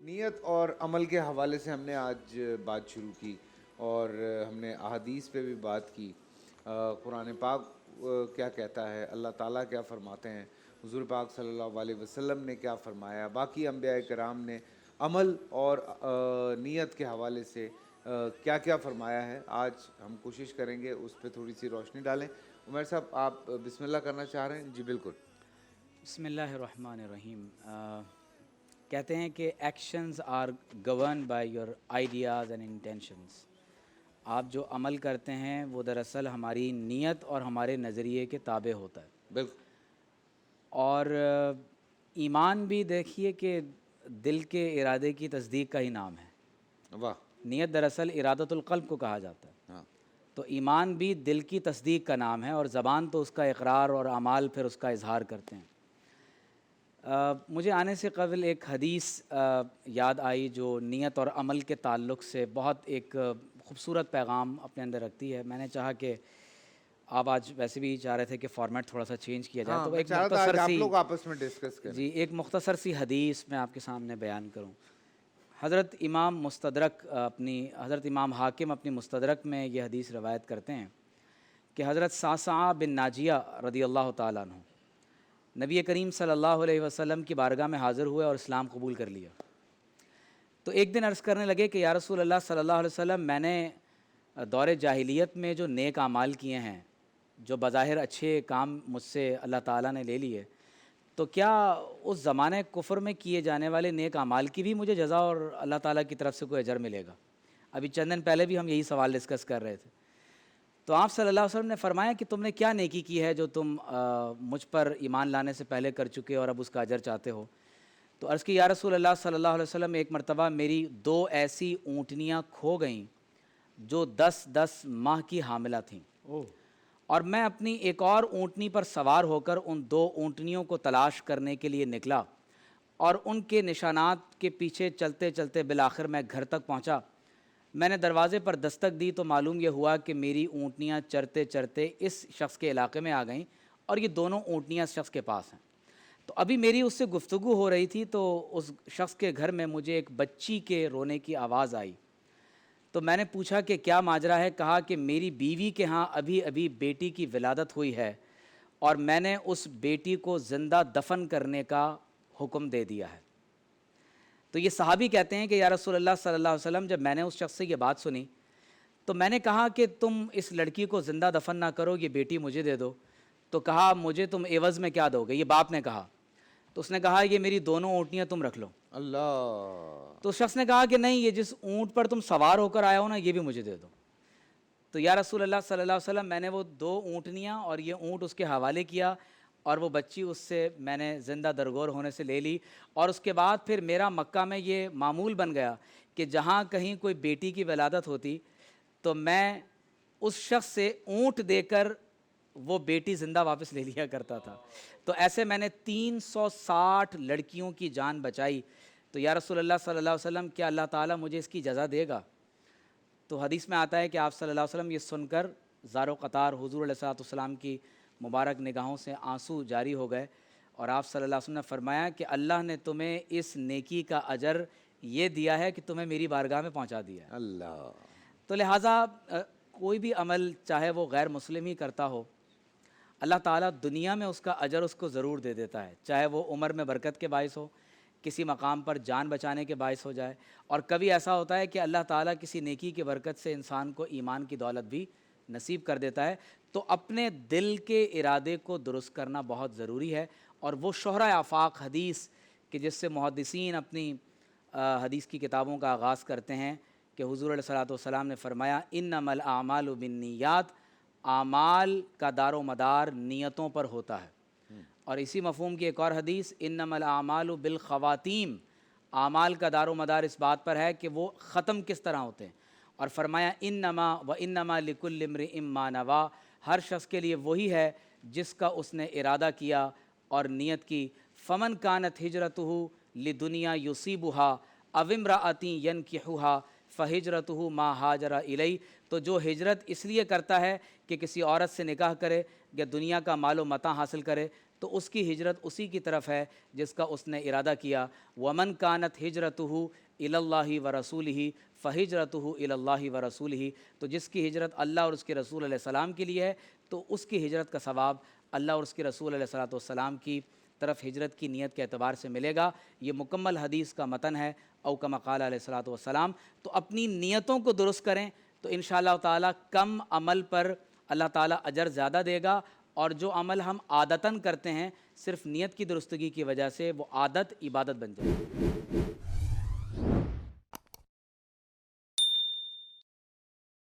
نیت اور عمل کے حوالے سے ہم نے آج بات شروع کی اور ہم نے احادیث پہ بھی بات کی. قرآن پاک کیا کہتا ہے, اللہ تعالیٰ کیا فرماتے ہیں, حضور پاک صلی اللہ علیہ وسلم نے کیا فرمایا, باقی انبیاء کرام نے عمل اور نیت کے حوالے سے کیا کیا فرمایا ہے. آج ہم کوشش کریں گے اس پہ تھوڑی سی روشنی ڈالیں. عمر صاحب, آپ بسم اللہ کرنا چاہ رہے ہیں؟ جی بالکل. بسم اللہ الرحمن الرحیم. کہتے ہیں کہ actions are govern by your ideas and intentions. آپ جو عمل کرتے ہیں وہ دراصل ہماری نیت اور ہمارے نظریے کے تابع ہوتا ہے. بالکل. اور ایمان بھی دیکھیے کہ دل کے ارادے کی تصدیق کا ہی نام ہے. واہ. نیت دراصل ارادۃ القلب کو کہا جاتا ہے. ہاں. تو ایمان بھی دل کی تصدیق کا نام ہے, اور زبان تو اس کا اقرار اور اعمال پھر اس کا اظہار کرتے ہیں. مجھے آنے سے قبل ایک حدیث یاد آئی جو نیت اور عمل کے تعلق سے بہت ایک خوبصورت پیغام اپنے اندر رکھتی ہے. میں نے چاہا کہ آپ آج ویسے بھی چاہ رہے تھے کہ فارمیٹ تھوڑا سا چینج کیا جائے, تو ایک مختصر آپ سی لوگ آپس میں ڈسکس کریں. جی ایک مختصر سی حدیث میں آپ کے سامنے بیان کروں. حضرت امام حاکم اپنی مستدرک میں یہ حدیث روایت کرتے ہیں کہ حضرت صعصعہ بن ناجیہ رضی اللہ تعالیٰ عنہ نبی کریم صلی اللہ علیہ وسلم کی بارگاہ میں حاضر ہوئے اور اسلام قبول کر لیا. تو ایک دن عرض کرنے لگے کہ یا رسول اللہ صلی اللہ علیہ وسلم, میں نے دور جاہلیت میں جو نیک اعمال کیے ہیں, جو بظاہر اچھے کام مجھ سے اللہ تعالیٰ نے لے لیے, تو کیا اس زمانے کفر میں کیے جانے والے نیک اعمال کی بھی مجھے جزا اور اللہ تعالیٰ کی طرف سے کوئی اجر ملے گا؟ ابھی چند دن پہلے بھی ہم یہی سوال ڈسکس کر رہے تھے. تو آپ صلی اللہ علیہ وسلم نے فرمایا کہ تم نے کیا نیکی کی ہے جو تم مجھ پر ایمان لانے سے پہلے کر چکے اور اب اس کا اجر چاہتے ہو؟ تو عرض کی یا رسول اللہ صلی اللہ علیہ وسلم, ایک مرتبہ میری 2 ایسی اونٹنیاں کھو گئیں جو 10 ماہ کی حاملہ تھیں, اور میں اپنی ایک اور اونٹنی پر سوار ہو کر ان 2 اونٹنیوں کو تلاش کرنے کے لیے نکلا, اور ان کے نشانات کے پیچھے چلتے چلتے بالآخر میں گھر تک پہنچا. میں نے دروازے پر دستک دی تو معلوم یہ ہوا کہ میری اونٹنیاں چرتے چرتے اس شخص کے علاقے میں آ گئیں, اور یہ دونوں اونٹنیاں اس شخص کے پاس ہیں. تو ابھی میری اس سے گفتگو ہو رہی تھی تو اس شخص کے گھر میں مجھے ایک بچی کے رونے کی آواز آئی. تو میں نے پوچھا کہ کیا ماجرا ہے؟ کہا کہ میری بیوی کے ہاں ابھی ابھی بیٹی کی ولادت ہوئی ہے, اور میں نے اس بیٹی کو زندہ دفن کرنے کا حکم دے دیا ہے. تو یہ صحابی کہتے ہیں کہ یا رسول اللہ صلی اللہ علیہ وسلم, جب میں نے اس شخص سے یہ بات سنی تو میں نے کہا کہ تم اس لڑکی کو زندہ دفن نہ کرو, یہ بیٹی مجھے دے دو. تو کہا مجھے تم عوض میں کیا دو گے؟ یہ باپ نے کہا. تو اس نے کہا یہ میری دونوں اونٹنیاں تم رکھ لو. اللہ. تو اس شخص نے کہا کہ نہیں, یہ جس اونٹ پر تم سوار ہو کر آیا ہو نا, یہ بھی مجھے دے دو. تو یا رسول اللہ صلی اللہ علیہ وسلم, میں نے وہ 2 اونٹنیاں اور یہ اونٹ اس کے حوالے کیا, اور وہ بچی اس سے میں نے زندہ درگور ہونے سے لے لی. اور اس کے بعد پھر میرا مکہ میں یہ معمول بن گیا کہ جہاں کہیں کوئی بیٹی کی ولادت ہوتی تو میں اس شخص سے اونٹ دے کر وہ بیٹی زندہ واپس لے لیا کرتا تھا. تو ایسے میں نے 360 لڑکیوں کی جان بچائی. تو یا رسول اللہ صلی اللہ علیہ وسلم, کیا اللہ تعالیٰ مجھے اس کی جزا دے گا؟ تو حدیث میں آتا ہے کہ آپ صلی اللہ علیہ وسلم یہ سن کر زار و قطار حضور علیہ الصلوۃ والسلام کی مبارک نگاہوں سے آنسو جاری ہو گئے, اور آپ صلی اللہ علیہ وسلم نے فرمایا کہ اللہ نے تمہیں اس نیکی کا اجر یہ دیا ہے کہ تمہیں میری بارگاہ میں پہنچا دیا ہے. اللہ. تو لہٰذا کوئی بھی عمل چاہے وہ غیر مسلم ہی کرتا ہو, اللہ تعالیٰ دنیا میں اس کا اجر اس کو ضرور دے دیتا ہے, چاہے وہ عمر میں برکت کے باعث ہو, کسی مقام پر جان بچانے کے باعث ہو جائے. اور کبھی ایسا ہوتا ہے کہ اللہ تعالیٰ کسی نیکی کی برکت سے انسان کو ایمان کی دولت بھی نصیب کر دیتا ہے. تو اپنے دل کے ارادے کو درست کرنا بہت ضروری ہے, اور وہ شہرۂ آفاق حدیث کہ جس سے محدثین اپنی حدیث کی کتابوں کا آغاز کرتے ہیں کہ حضور علیہ الصلوۃ والسلام نے فرمایا انما الاعمال بالنیات, اعمال کا دار و مدار نیتوں پر ہوتا ہے. اور اسی مفہوم کی ایک اور حدیث انما الاعمال بالخواتیم, اعمال کا دار و مدار اس بات پر ہے کہ وہ ختم کس طرح ہوتے ہیں. اور فرمایا انما لکل امرئ ما نویٰ, ہر شخص کے لیے وہی ہے جس کا اس نے ارادہ کیا اور نیت کی. فمن کانت ہجرتہ لدنیا یصیبہا او امرأۃ ینکحہا فہجرتہ ما ہاجر الیہ. تو جو ہجرت اس لیے کرتا ہے کہ کسی عورت سے نکاح کرے یا دنیا کا مال و متاع حاصل کرے, تو اس کی ہجرت اسی کی طرف ہے جس کا اس نے ارادہ کیا۔ ومن کانت ہجرتہ الی اللہ و رسولہ فہجرتہ الی اللہ و رسولہ، تو جس کی ہجرت اللہ اور اس کے رسول علیہ السلام کے لیے ہے تو اس کی ہجرت کا ثواب اللہ اور اس کے رسول علیہ السلام کی طرف ہجرت کی نیت کے اعتبار سے ملے گا۔ یہ مکمل حدیث کا متن ہے، او کما قال علیہ السلام۔ تو اپنی نیتوں کو درست کریں تو انشاءاللہ تعالیٰ کم عمل پر اللہ تعالیٰ اجر زیادہ دے گا، اور جو عمل ہم عادتاً کرتے ہیں صرف نیت کی درستگی کی وجہ سے وہ عادت عبادت بن جائے گی۔